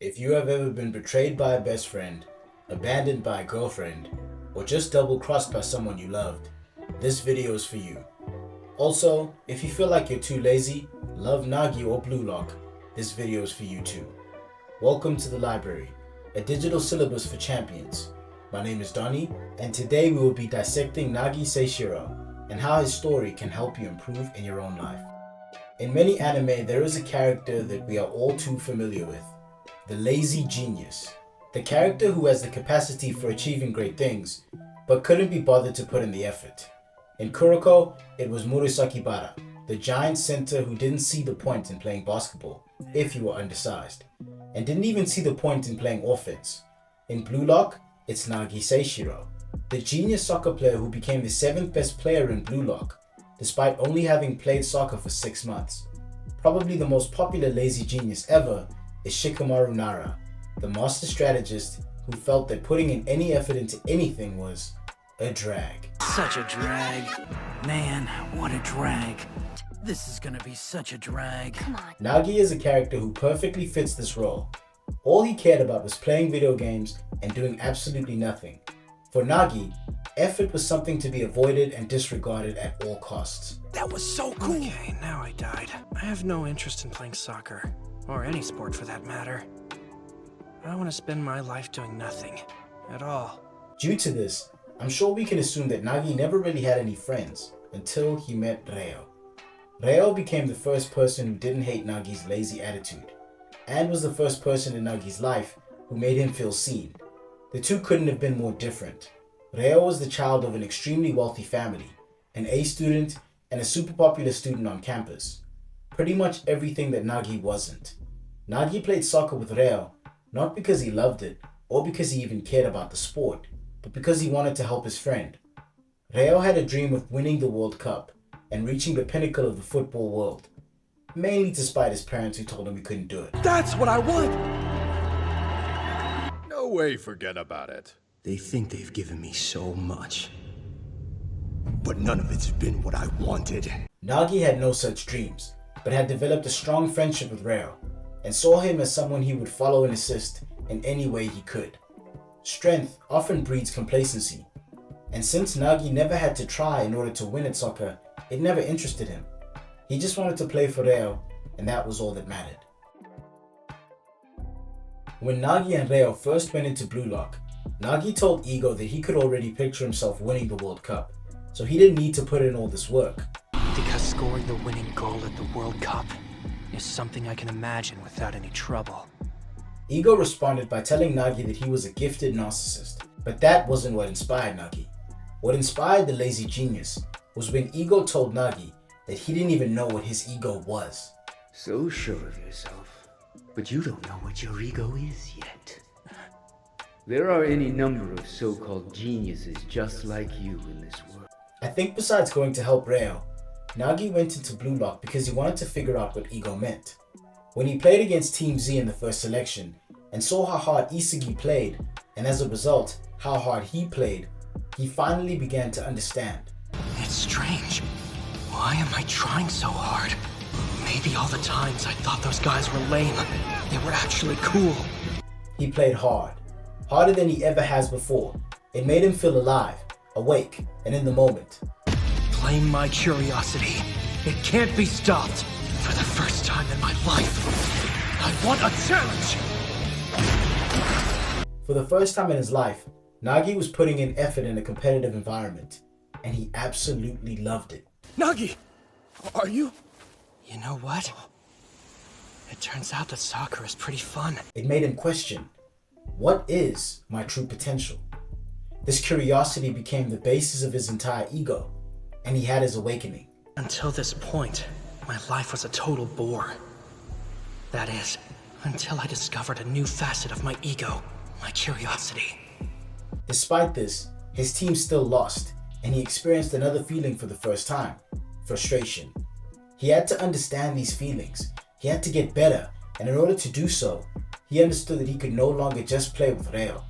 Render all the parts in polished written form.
If you have ever been betrayed by a best friend, abandoned by a girlfriend, or just double-crossed by someone you loved, this video is for you. Also, if you feel like you're too lazy, love Nagi or Blue Lock, this video is for you too. Welcome to the library, a digital syllabus for champions. My name is Donnie, and today we will be dissecting Nagi Seishiro and how his story can help you improve in your own life. In many anime, there is a character that we are all too familiar with, the lazy genius. The character who has the capacity for achieving great things, but couldn't be bothered to put in the effort. In Kuroko, it was Murasakibara, the giant center who didn't see the point in playing basketball, if you were undersized, and didn't even see the point in playing offense. In Blue Lock, it's Nagi Seishiro, the genius soccer player who became the 7th best player in Blue Lock, despite only having played soccer for 6 months. Probably the most popular lazy genius ever is Shikamaru Nara, the master strategist who felt that putting in any effort into anything was a drag. Such a drag. Man, what a drag. This is gonna be such a drag. Come on. Nagi is a character who perfectly fits this role. All he cared about was playing video games and doing absolutely nothing. For Nagi, effort was something to be avoided and disregarded at all costs. That was so cool. Okay, now I died. I have no interest in playing soccer, or any sport for that matter. I want to spend my life doing nothing at all. Due to this, I'm sure we can assume that Nagi never really had any friends until he met Reo. Reo became the first person who didn't hate Nagi's lazy attitude, and was the first person in Nagi's life who made him feel seen. The two couldn't have been more different. Reo was the child of an extremely wealthy family, an A student, and a super popular student on campus. Pretty much everything that Nagi wasn't. Nagi played soccer with Reo, not because he loved it, or because he even cared about the sport, but because he wanted to help his friend. Reo had a dream of winning the World Cup and reaching the pinnacle of the football world, mainly despite his parents who told him he couldn't do it. That's what I want! No way, forget about it. They think they've given me so much, but none of it's been what I wanted. Nagi had no such dreams, but had developed a strong friendship with Reo, and saw him as someone he would follow and assist in any way he could. Strength often breeds complacency, and since Nagi never had to try in order to win at soccer, it never interested him. He just wanted to play for Reo, and that was all that mattered. When Nagi and Reo first went into Blue Lock, Nagi told Ego that he could already picture himself winning the World Cup, so he didn't need to put in all this work. Because scoring the winning goal at the World Cup is something I can imagine without any trouble. Ego responded by telling Nagi that he was a gifted narcissist, but that wasn't what inspired Nagi. What inspired the lazy genius was when Ego told Nagi that he didn't even know what his ego was. So sure of yourself, but you don't know what your ego is yet. There are any number of so-called geniuses just like you in this world. I think besides going to help Reo, Nagi went into Blue Lock because he wanted to figure out what ego meant. When he played against Team Z in the first selection, and saw how hard Isugi played, and as a result, how hard he played, he finally began to understand. It's strange. Why am I trying so hard? Maybe all the times I thought those guys were lame, they were actually cool. He played hard, harder than he ever has before. It made him feel alive, awake, and in the moment. Blame my curiosity. It can't be stopped. For the first time in my life, I want a challenge! For the first time in his life, Nagi was putting in effort in a competitive environment, and he absolutely loved it. Nagi! Are you? You know what? It turns out that soccer is pretty fun. It made him question, what is my true potential? This curiosity became the basis of his entire ego, and he had his awakening. Until this point, my life was a total bore. That is, until I discovered a new facet of my ego, my curiosity. Despite this, his team still lost, and he experienced another feeling for the first time, frustration. He had to understand these feelings. He had to get better, and in order to do so, he understood that he could no longer just play with Reo.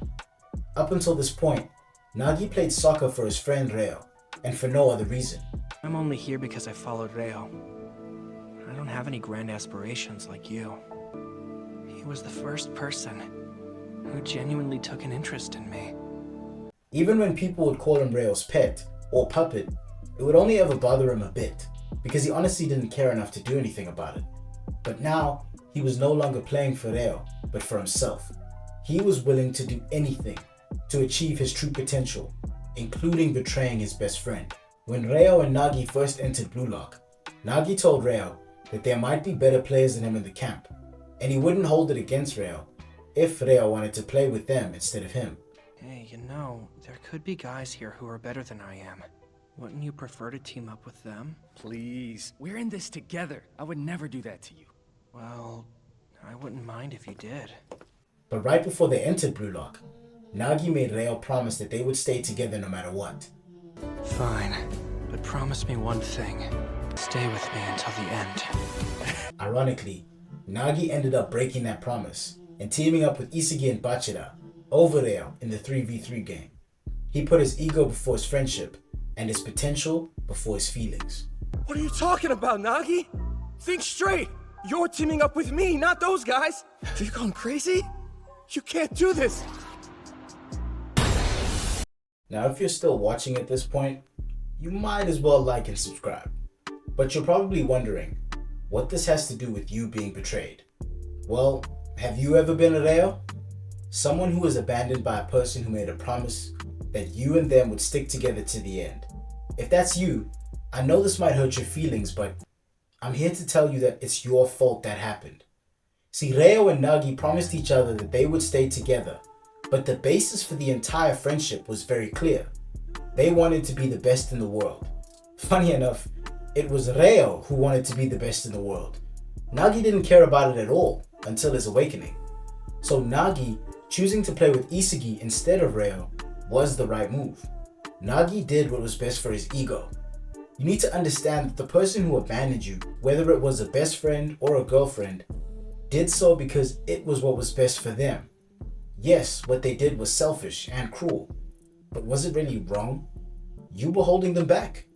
Up until this point, Nagi played soccer for his friend Reo, and for no other reason. I'm only here because I followed Reo. I don't have any grand aspirations like you. He was the first person who genuinely took an interest in me. Even when people would call him Rayo's pet or puppet, it would only ever bother him a bit, because he honestly didn't care enough to do anything about it. But now, he was no longer playing for Rayo, but for himself. He was willing to do anything to achieve his true potential, including betraying his best friend. When Rayo and Nagi first entered Blue Lock, Nagi told Rayo that there might be better players than him in the camp, and he wouldn't hold it against Rayo if Rayo wanted to play with them instead of him. Hey, you know, there could be guys here who are better than I am. Wouldn't you prefer to team up with them? Please, we're in this together. I would never do that to you. Well, I wouldn't mind if you did. But right before they entered Blue Lock, Nagi made Rayo promise that they would stay together no matter what. Fine, but promise me one thing. Stay with me until the end. Ironically, Nagi ended up breaking that promise and teaming up with Isugi and Bachira over Rayo in the 3v3 game. He put his ego before his friendship and his potential before his feelings. What are you talking about, Nagi? Think straight. You're teaming up with me, not those guys. Have you gone crazy? You can't do this. Now, if you're still watching at this point, you might as well like and subscribe. But you're probably wondering what this has to do with you being betrayed. Well, have you ever been a Rayo? Someone who was abandoned by a person who made a promise that you and them would stick together to the end. If that's you, I know this might hurt your feelings, but I'm here to tell you that it's your fault that happened. See, Rayo and Nagi promised each other that they would stay together, but the basis for the entire friendship was very clear. They wanted to be the best in the world. Funny enough, it was Rayo who wanted to be the best in the world. Nagi didn't care about it at all until his awakening. So Nagi choosing to play with Isugi instead of Rayo was the right move. Nagi did what was best for his ego. You need to understand that the person who abandoned you, whether it was a best friend or a girlfriend, did so because it was what was best for them. Yes, what they did was selfish and cruel, but was it really wrong? You were holding them back,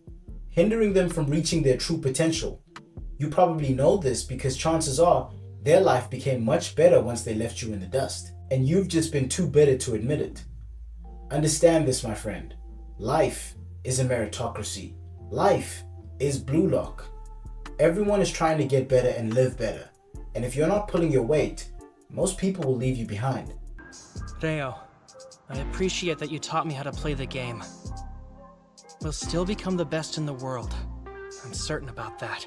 hindering them from reaching their true potential. You probably know this because chances are their life became much better once they left you in the dust, and you've just been too bitter to admit it. Understand this, my friend. Life is a meritocracy. Life is Blue Lock. Everyone is trying to get better and live better, and if you're not pulling your weight, most people will leave you behind. Rayo, I appreciate that you taught me how to play the game. We'll still become the best in the world. I'm certain about that.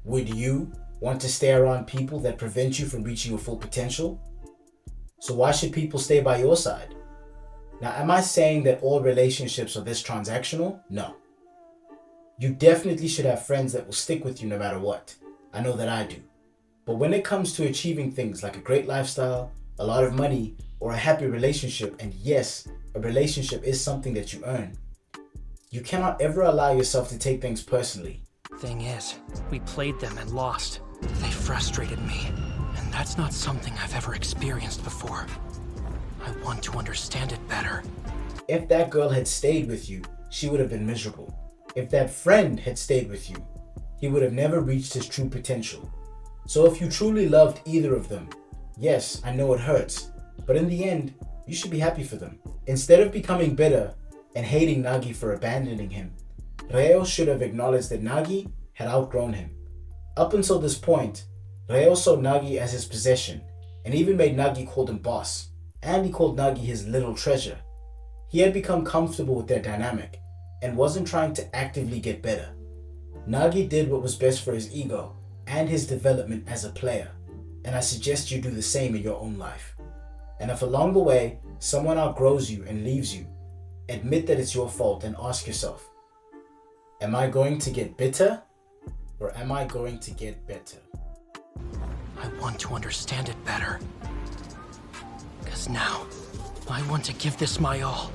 Would you want to stay around people that prevent you from reaching your full potential? So why should people stay by your side? Now, am I saying that all relationships are this transactional? No. You definitely should have friends that will stick with you no matter what. I know that I do. But when it comes to achieving things like a great lifestyle, a lot of money, or a happy relationship, and yes, a relationship is something that you earn, you cannot ever allow yourself to take things personally. Thing is, we played them and lost. They frustrated me, and that's not something I've ever experienced before. I want to understand it better. If that girl had stayed with you, she would have been miserable. If that friend had stayed with you, he would have never reached his true potential. So if you truly loved either of them, yes, I know it hurts, but in the end, you should be happy for them. Instead of becoming bitter and hating Nagi for abandoning him, Rayo should have acknowledged that Nagi had outgrown him. Up until this point, Rayo saw Nagi as his possession and even made Nagi call him boss, and he called Nagi his little treasure. He had become comfortable with their dynamic and wasn't trying to actively get better. Nagi did what was best for his ego and his development as a player, and I suggest you do the same in your own life. And if along the way someone outgrows you and leaves you, admit that it's your fault and ask yourself, am I going to get bitter or am I going to get better? I want to understand it better. Because now, I want to give this my all.